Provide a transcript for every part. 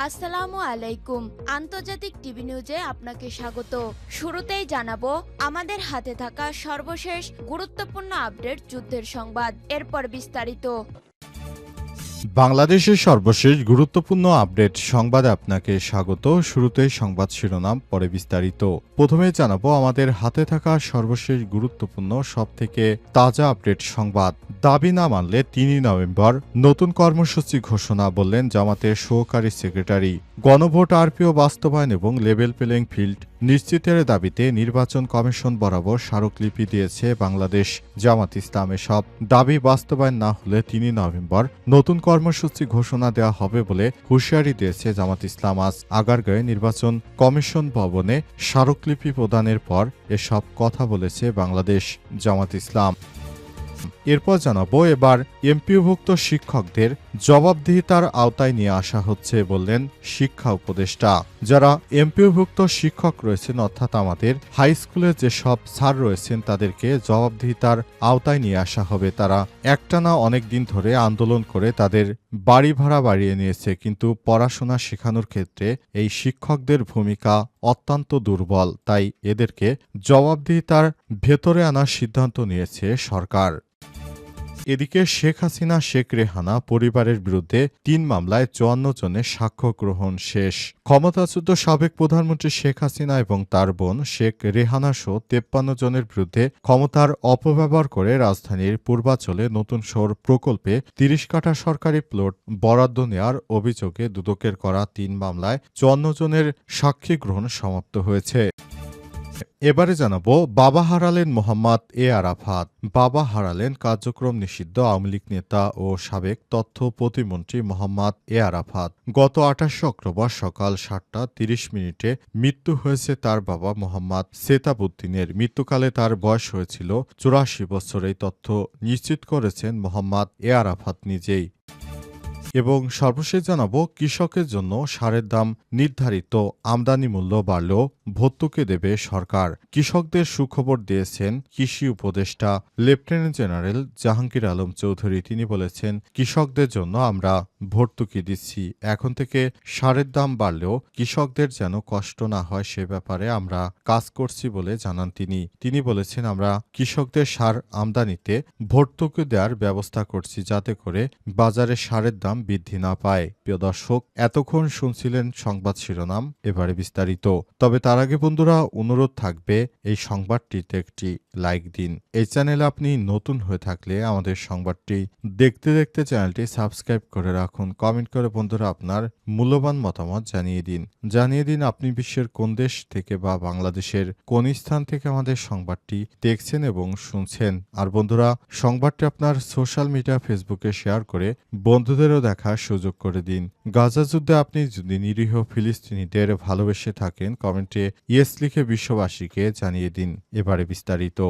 আসসালামু আলাইকুম। আন্তর্জাতিক টিভি নিউজে আপনাকে স্বাগত। শুরুতেই জানাবো আমাদের হাতে থাকা সর্বশেষ গুরুত্বপূর্ণ আপডেট যুদ্ধের সংবাদ, এরপর বিস্তারিত। বাংলাদেশের সর্বশেষ গুরুত্বপূর্ণ আপডেট সংবাদে আপনাকে স্বাগত। শুরুতেই সংবাদ শিরোনাম, পরে বিস্তারিত। প্রথমে জানাবো আমাদের হাতে থাকা সর্বশেষ গুরুত্বপূর্ণ সবথেকে তাজা আপডেট সংবাদ। দাবি না মানলে ৩ নভেম্বর নতুন কর্মসূচি ঘোষণা, বললেন জামাতের সহকারী সেক্রেটারি। গণভোট আরপিও বাস্তবায়ন এবং লেভেল প্লেইং ফিল্ড নিশ্চিতের দাবিতে নির্বাচন কমিশন বরাবর স্মারকলিপি দিয়েছে বাংলাদেশ জামাত ইসলাম। এসব দাবি বাস্তবায়ন না হলে ৩ নভেম্বর নতুন কর্মসূচি ঘোষণা দেওয়া হবে বলে হুঁশিয়ারি দিয়েছে জামাত ইসলাম। আজ আগারগাঁয়ে নির্বাচন কমিশন ভবনে স্মারকলিপি প্রদানের পর এসব কথা বলেছে বাংলাদেশ জামাত ইসলাম। এরপর জানাবো এবার এমপিওভুক্ত শিক্ষকদের জবাবদিহিতার আওতায় নিয়ে আসা হচ্ছে, বললেন শিক্ষা উপদেষ্টা। যারা এমপিওভুক্ত শিক্ষক রয়েছেন, অর্থাৎ আমাদের হাই স্কুলে যেসব স্যার রয়েছেন, তাদেরকে জবাবদিহিতার আওতায় নিয়ে আসা হবে। তারা একটানা অনেক দিন ধরে আন্দোলন করে তাদের বাড়ি ভাড়া বাড়িয়ে নিয়েছে, কিন্তু পড়াশোনা শেখানোর ক্ষেত্রে এই শিক্ষকদের ভূমিকা অত্যন্ত দুর্বল। তাই এদেরকে জবাবদিহিতার ভেতরে আনার সিদ্ধান্ত নিয়েছে সরকার। এদিকে শেখ হাসিনা শেখ রেহানা পরিবারের বিরুদ্ধে ৩ মামলায় ৫৪ জনের সাক্ষ্য গ্রহণ শেষ। ক্ষমতাচ্যুত সাবেক প্রধানমন্ত্রী শেখ হাসিনা এবং তার বোন শেখ রেহানা সহ ৫৩ জনের বিরুদ্ধে ক্ষমতার অপব্যবহার করে রাজধানীর পূর্বাঞ্চলে নতুন শহর প্রকল্পে ৩০ কাঠা সরকারি প্লট বরাদ্দ নেওয়ার অভিযোগে দুদকের করা ৩ মামলায় ৫৪ জনের সাক্ষী গ্রহণ সমাপ্ত হয়েছে। এবারে জানাবো বাবা হারালেন মোহাম্মদ এ আরাফাত। বাবা হারালেন কার্যক্রম নিষিদ্ধ আওয়ামী লীগ নেতা ও সাবেক তথ্য প্রতিমন্ত্রী মোহাম্মদ এ আরাফাত। গত ২৮ অক্টোবর সকাল ৭টা ৩০ মৃত্যু হয়েছে তার বাবা মোহাম্মদ সেতাবউদ্দিনের। মৃত্যুকালে তার বয়স হয়েছিল ৮৪ বছর। এই তথ্য নিশ্চিত করেছেন মোহাম্মদ এ আরাফাত নিজেই। এবং সর্বশেষ জানাবো কৃষকের জন্য সারের দাম নির্ধারিত, আমদানি মূল্য বাড়লেও ভর্তুকি দেবে সরকার। কৃষকদের সুখবর দিয়েছেন কৃষি উপদেষ্টা লেফটেন্যান্ট জেনারেল জাহাঙ্গীর আলম চৌধুরী। তিনি বলেছেন, কৃষকদের জন্য আমরা ভর্তুকি দিচ্ছি। এখন থেকে সারের দাম বাড়লেও কৃষকদের যেন কষ্ট না হয় সে ব্যাপারে আমরা কাজ করছি বলে জানান তিনি। তিনি বলেছেন, আমরা কৃষকদের সার আমদানিতে ভর্তুকি দেওয়ার ব্যবস্থা করছি, যাতে করে বাজারে সারের দাম বৃদ্ধি না পায়। প্রিয় দর্শক, এতক্ষণ শুনছিলেন সংবাদ শিরোনাম, এবারে বিস্তারিত। তবে তার আগে বন্ধুরা, অনুরোধ থাকবে এই সংবাদটিতে একটি লাইক দিন। এই চ্যানেলে আপনি নতুন হয়ে থাকলে আমাদের সংবাদটি দেখতে দেখতে চ্যানেলটি সাবস্ক্রাইব করে রাখুন। কমেন্ট করে বন্ধুরা আপনার মূল্যবান মতামত জানিয়ে দিন আপনি বিশ্বের কোন দেশ থেকে বা বাংলাদেশের কোন স্থান থেকে আমাদের সংবাদটি দেখছেন এবং শুনছেন। আর বন্ধুরা, সংবাদটি আপনার সোশ্যাল মিডিয়া ফেসবুকে শেয়ার করে বন্ধুদেরও দেখার সুযোগ করে দিন। গাজা যুদ্ধে আপনি যদি নিরীহ ফিলিস্তিনিদের ভালোবেসে থাকেন, কমেন্টে ইয়েস লিখে বিশ্ববাসীকে জানিয়ে দিন। এবারে বিস্তারিত।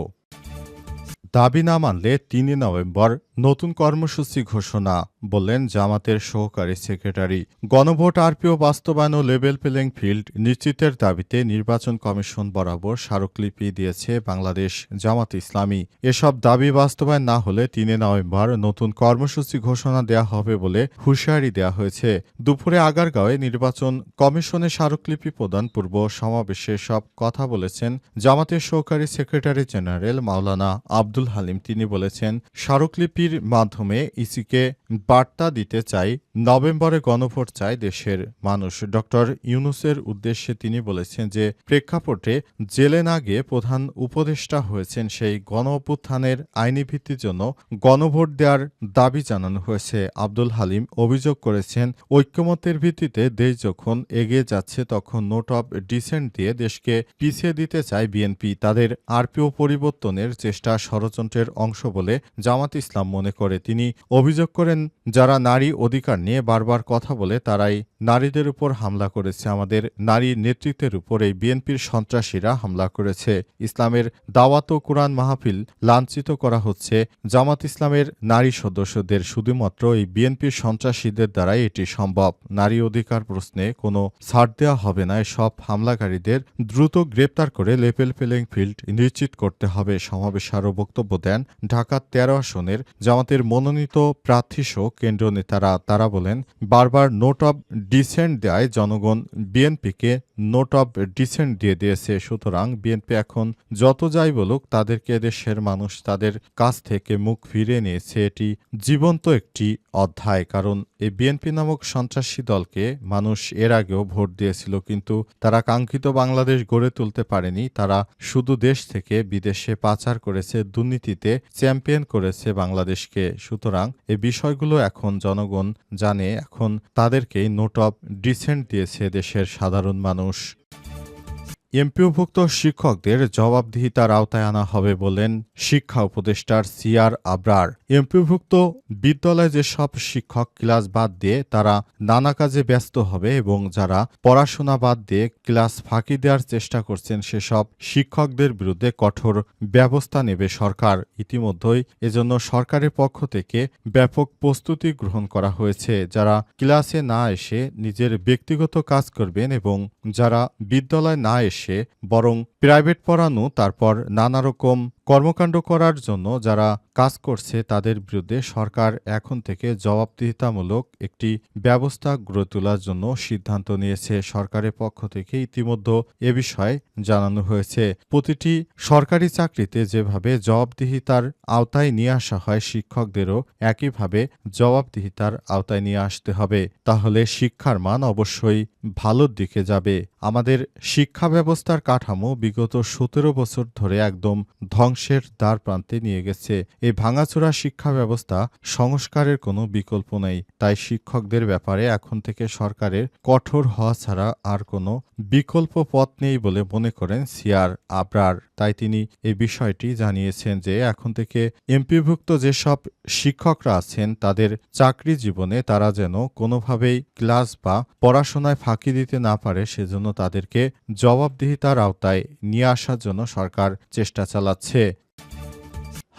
দাবি না মানলে ৩ নভেম্বর নতুন কর্মসূচি ঘোষণা, বললেন জামাতের সহকারী সেক্রেটারি। গণভোট আরপিও বাস্তবায়ন ও লেভেল প্লেইং ফিল্ড নিশ্চিতের দাবিতে নির্বাচন কমিশন বরাবর স্মারকলিপি দিয়েছে বাংলাদেশ জামাত ইসলামী। এসব দাবি বাস্তবায়ন না হলে ৩ নভেম্বর নতুন কর্মসূচি ঘোষণা দেওয়া হবে বলে হুঁশিয়ারি দেওয়া হয়েছে। দুপুরে আগারগাঁওয়ে নির্বাচন কমিশনে স্মারকলিপি প্রদান পূর্ব সমাবেশে সব কথা বলেছেন জামাতের সহকারী সেক্রেটারি জেনারেল মাওলানা আব্দুল হালিম। তিনি বলেছেন, স্মারকলিপির মাধ্যমে ইসিকে বার্তা দিতে চাই, নভেম্বরে গণভোট চায় দেশের মানুষ। ডক্টর ইউনূসের উদ্দেশ্যে তিনি বলেছেন যে প্রেক্ষাপটে জেলে না গিয়ে প্রধান উপদেষ্টা হয়েছেন, সেই গণ অভ্যুত্থানের আইনি ভিত্তির জন্য গণভোট দেওয়ার দাবি জানানো হয়েছে। আব্দুল হালিম অভিযোগ করেছেন, ঐক্যমত্যের ভিত্তিতে দেশ যখন এগিয়ে যাচ্ছে তখন নোট অব ডিসেন্ট দিয়ে দেশকে পিছিয়ে দিতে চায় বিএনপি। তাদের আরপিও পরিবর্তনের চেষ্টা ষড়যন্ত্রের অংশ বলে জামাত ইসলাম মনে করে। তিনি অভিযোগ করেন, যারা নারী অধিকার নিয়ে বারবার কথা বলে তারাই নারীদের উপর হামলা করেছে। আমাদের নারী নেতৃত্বের উপর এই বিএনপির সন্ত্রাসীরা হামলা করেছে। ইসলামের দাওয়াত ও কোরআন মাহফিল লাঞ্ছিত করা হচ্ছে। জামাত ইসলামের নারী সদস্যদের শুধুমাত্র এই বিএনপির সন্ত্রাসীদের দ্বারাই এটি সম্ভব। নারী অধিকার প্রশ্নে কোনো ছাড় দেওয়া হবে না। সব হামলাকারীদের দ্রুত গ্রেপ্তার করে লেভেল প্লেইং ফিল্ড নিশ্চিত করতে হবে। সমাবেশে আরও বক্তব্য দেন ঢাকা ১৩ আসনের জামাতের মনোনীত প্রার্থীসহ কেন্দ্রীয় নেতারা। তারা বলেন, বারবার নোট অব ডিসেন্ট দেয় জনগণ বিএনপিকে নোট অব ডিসেন্ট দিয়ে দিয়েছে। সুতরাং বিএনপি এখন যত যাই বলুক তাদেরকে দেশের মানুষ তাদের কাছ থেকে মুখ ফিরিয়ে নিয়েছে। এটি জীবন্ত একটি অধ্যায়, কারণ এই বিএনপি নামক সন্ত্রাসী দলকে মানুষ এর আগেও ভোট দিয়েছিল, কিন্তু তারা কাঙ্ক্ষিত বাংলাদেশ গড়ে তুলতে পারেনি। তারা শুধু দেশ থেকে বিদেশে পাচার করেছে, দুর্নীতিতে চ্যাম্পিয়ন করেছে বাংলাদেশকে। সুতরাং এই বিষয়গুলো এখন জনগণ জানে, এখন তাদেরকেই নোট অব ডিসেন্ট দিয়েছে দেশের সাধারণ মানুষ। এমপিওভুক্ত শিক্ষকদের জবাবদিহিতার আওতায় আনা হবে বললেন শিক্ষা উপদেষ্টার সিআর আবরার। এমপিওভুক্ত বিদ্যালয়ে যেসব শিক্ষক ক্লাস বাদ দিয়ে তারা নানা কাজে ব্যস্ত হবে এবং যারা পড়াশোনা বাদ দিয়ে ক্লাস ফাঁকি দেওয়ার চেষ্টা করছেন সেসব শিক্ষকদের বিরুদ্ধে কঠোর ব্যবস্থা নেবে সরকার। ইতিমধ্যেই এজন্য সরকারের পক্ষ থেকে ব্যাপক প্রস্তুতি গ্রহণ করা হয়েছে। যারা ক্লাসে না এসে নিজের ব্যক্তিগত কাজ করবেন এবং যারা বিদ্যালয়ে না এসে বরং প্রাইভেট পড়ানো তারপর নানা রকম কর্মকাণ্ড করার জন্য যারা কাজ করছে তাদের বিরুদ্ধে সরকার এখন থেকে জবাবদিহিতামূলক একটি ব্যবস্থা গড়ে তোলার জন্য সিদ্ধান্ত নিয়েছে। সরকারের পক্ষ থেকে ইতিমধ্যে এ বিষয়ে জানানো হয়েছে। প্রতিটি সরকারি চাকরিতে যেভাবে জবাবদিহিতার আওতায় নিয়ে আসা হয়, শিক্ষকদেরও একইভাবে জবাবদিহিতার আওতায় নিয়ে আসতে হবে। তাহলে শিক্ষার মান অবশ্যই ভালোর দিকে যাবে। আমাদের শিক্ষা ব্যবস্থার কাঠামো বিগত ১৭ বছর ধরে একদম ধ্বংসের দ্বার প্রান্তে নিয়ে গেছে। এই ভাঙাচোরা শিক্ষা ব্যবস্থা সংস্কারের কোনো বিকল্প নেই। তাই শিক্ষকদের ব্যাপারে এখন থেকে সরকারের কঠোর হওয়া ছাড়া আর কোনো বিকল্প পথ নেই বলে মনে করেন সিআর আবরার। তাই তিনি এই বিষয়টি জানিয়েছেন যে এখন থেকে এমপিভুক্ত যেসব শিক্ষকরা আছেন তাদের চাকরি জীবনে তারা যেন কোনোভাবেই ক্লাস বা পড়াশোনায় ফাঁকি দিতে না পারে, সেজন্য তাদেরকে জবাবদিহিতার আওতায় নিয়ে আসার জন্য সরকার চেষ্টা চালাচ্ছে।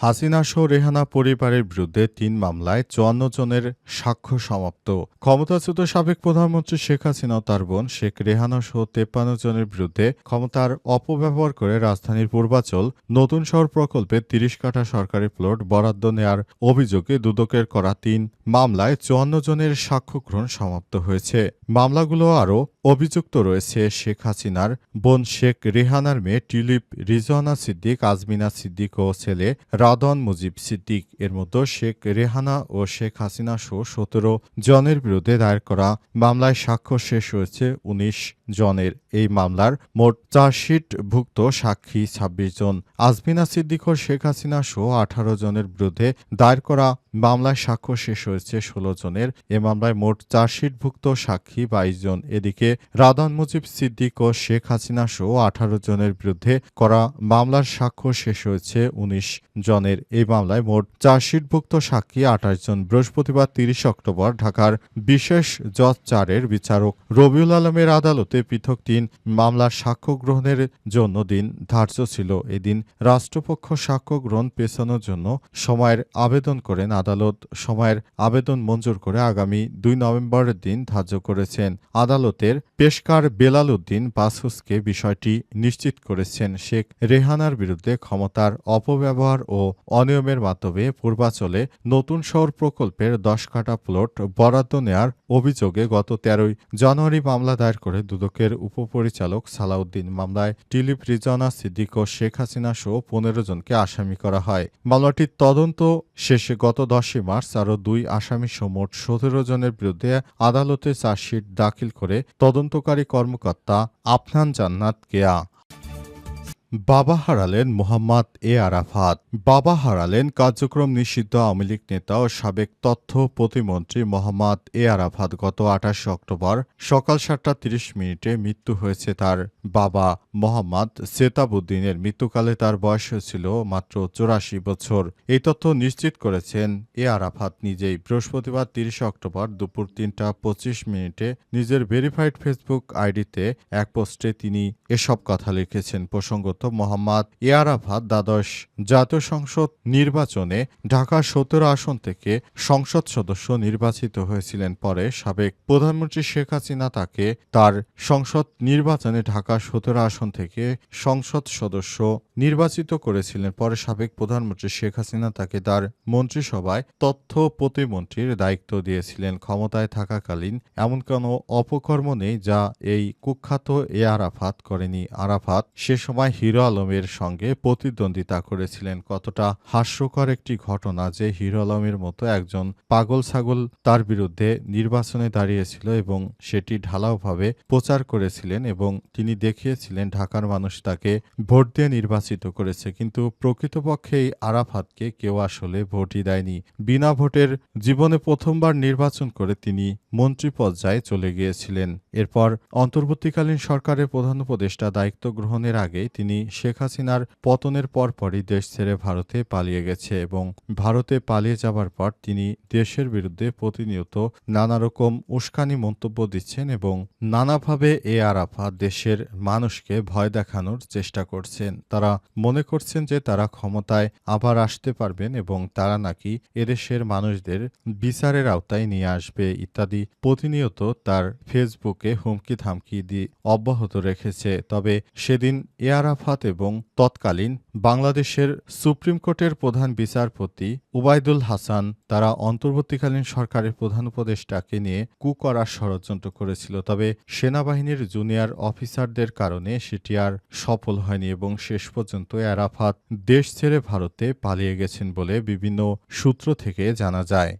হাসিনা সহ রেহানা পরিবারের বিরুদ্ধে ৩ মামলায় ৫৪ জনের সাক্ষ্য সমাপ্ত। ক্ষমতাচ্যুত সাবেক প্রধানমন্ত্রী শেখ হাসিনা ও তার বোন শেখ রেহানা সহ ৫৩ জনের বিরুদ্ধে ক্ষমতার অপব্যবহার করে রাজধানীর পূর্বাচল নতুন শহর প্রকল্পে ৩০ কাঠা সরকারি প্লট বরাদ্দ নেয়ার অভিযোগে দুদকের করা ৩ মামলায় ৫৪ জনের সাক্ষ্য গ্রহণ সমাপ্ত হয়েছে। মামলাগুলো আরও অভিযুক্ত রয়েছে শেখ হাসিনার বোন শেখ রেহানার মেয়ে টিউলিপ রিজওয়ানা সিদ্দিক, আজমিনা সিদ্দিক ও ছেলে রাদন মুজিব সিদ্দিক। এর মধ্যে শেখ রেহানা ও শেখ হাসিনা সহ ১৭ জনের বিরুদ্ধে দায়ের করা মামলায় সাক্ষ্য শেষ হয়েছে ১৯ জনের। এই মামলার মোট চার্জশিটভুক্ত সাক্ষী ২৬ জন। আজমিনা সিদ্দিক ও শেখ হাসিনা সহ ১৮ জনের বিরুদ্ধে দায়ের করা মামলায় সাক্ষ্য শেষ হয়েছে ১৬ জনের। এ মামলায় মোট চার্জশিটভুক্ত সাক্ষী ২২ জন। এদিকে রাদন মুজিব সিদ্দিক ও শেখ হাসিনা সহ ১৮ জনের বিরুদ্ধে করা মামলার সাক্ষ্য শেষ হয়েছে ১৯ জনের। এই মামলায় মোট চার্জশিটভুক্ত সাক্ষী ২৮ জন। বৃহস্পতিবার ৩০ অক্টোবর ঢাকার বিশেষ জজ ৪-এর বিচারক রবিউল আলমের আদালতে পৃথক ৩ মামলার সাক্ষ্য গ্রহণের জন্য দিন ধার্য ছিল। এদিন রাষ্ট্রপক্ষ সাক্ষ্য গ্রহণ পেছানোর জন্য সময়ের আবেদন করেন। আদালত সময়ের আবেদন মঞ্জুর করে আগামী ২ নভেম্বরের দিন ধার্য করেছেন। আদালতের পেশকার বেলাল উদ্দিন বাসুসকে বিষয়টি নিশ্চিত করেছেন। শেখ রেহানার বিরুদ্ধে ক্ষমতার অপব্যবহার ও অনিয়মের মাধ্যমে পূর্বাচলে নতুন শহর প্রকল্পের ১০ কাঠা প্লট বরাদ্দ নেয়ার অভিযোগে গত ১৩ জানুয়ারি মামলা দায়ের করে দুদকের উপপরিচালক সালাউদ্দিন। মামলায় টিউলিপ রিজওয়ানা সিদ্দিক ও শেখ হাসিনা সহ ১৫ জনকে আসামি করা হয়। মামলাটির তদন্ত শেষে গত ১০ মার্চ আরও ২ আসামিসহ মোট ১৭ জনের বিরুদ্ধে আদালতে চার্জশিট দাখিল করে তদন্তকারী কর্মকর্তা আফনান জান্নাত কেয়া। বাবা হারালেন মোহাম্মদ এ আরাফাত। বাবা হারালেন কার্যক্রম নিষিদ্ধ আওয়ামী লীগ নেতা ও সাবেক তথ্য প্রতিমন্ত্রী মোহাম্মদ এ আরাফাত। গত ২৮ অক্টোবর সকাল ৭টা ৩০ মৃত্যু হয়েছে তার বাবা মোহাম্মদ সেতাবউদ্দিনের। মৃত্যুকালে তার বয়স ছিল মাত্র ৮৪ বছর। এই তথ্য নিশ্চিত করেছেন এ আরাফাত নিজেই। বৃহস্পতিবার ৩০ অক্টোবর দুপুর ৩টা ২৫ নিজের ভেরিফাইড ফেসবুক আইডিতে এক পোস্টে তিনি এসব কথা লিখেছেন। প্রসঙ্গত মোহাম্মদ এ আরাফাত দ্বাদশ জাতীয় সংসদ নির্বাচনে ঢাকা ১৭ আসন থেকে সংসদ সদস্য নির্বাচিত হয়েছিলেন। পরে সাবেক প্রধানমন্ত্রী শেখ হাসিনা তাকে তার সংসদ নির্বাচনে ঢাকা ১৭ আসন থেকে সংসদ সদস্য নির্বাচিত করেছিলেন। পরে সাবেক প্রধানমন্ত্রী শেখ হাসিনা তাকে তার মন্ত্রিসভায় তথ্য প্রতিমন্ত্রীর দায়িত্ব দিয়েছিলেন। ক্ষমতায় থাকাকালীন এমন কোনো অপকর্ম নেই যা এই কুখ্যাত আরাফাত করেনি। আরাফাত সে সময় হিরো আলমের সঙ্গে প্রতিদ্বন্দ্বিতা করেছিলেন। কতটা হাস্যকর একটি ঘটনা যে হিরো আলমের মতো একজন পাগল ছাগল তার বিরুদ্ধে নির্বাচনে দাঁড়িয়েছিল এবং সেটি ঢালাওভাবে প্রচার করেছিলেন এবং তিনি দেখিয়েছিলেন ঢাকার মানুষ তাকে ভোট দিয়ে নির্বাচিত করেছে। কিন্তু প্রকৃতপক্ষে এই আরাফাতকে কেউ আসলে ভোটই দেয়নি। বিনা ভোটের জীবনে প্রথমবার নির্বাচন করে তিনি মন্ত্রী পর্যায়ে চলে গিয়েছিলেন। এরপর অন্তর্বর্তীকালীন সরকারের প্রধান উপদেষ্টা দায়িত্ব গ্রহণের আগেই তিনি শেখ হাসিনার পতনের পরপরই দেশ ছেড়ে ভারতে পালিয়ে গেছে এবং ভারতে পালিয়ে যাবার পর তিনি দেশের বিরুদ্ধে প্রতিনিয়ত নানা রকম উস্কানি মন্তব্য দিচ্ছেন এবং নানাভাবে আরাফাত দেশের মানুষকে ভয় দেখানোর চেষ্টা করছেন। তারা মনে করছেন যে তারা ক্ষমতায় আবার আসতে পারবেন এবং তারা নাকি এদেশের মানুষদের বিচারের আওতায় নিয়ে আসবে ইত্যাদি প্রতিনিয়ত তার ফেসবুকে হুমকি ধামকি দিয়ে অব্যাহত রেখেছে। তবে সেদিন আরাফাত এবং তৎকালীন বাংলাদেশের সুপ্রিম কোর্টের প্রধান বিচারপতি উবাইদুল হাসান তারা অন্তর্বর্তীকালীন সরকারের প্রধান উপদেষ্টাকে নিয়ে করার ষড়যন্ত্র করেছিল। তবে সেনাবাহিনীর জুনিয়র অফিসারদের কারণে সেটি আর সফল হয়নি এবং শেষ পর্যন্ত আরাফাত দেশ ছেড়ে ভারতে পালিয়ে গেছেন বলে বিভিন্ন সূত্র থেকে জানা যায়।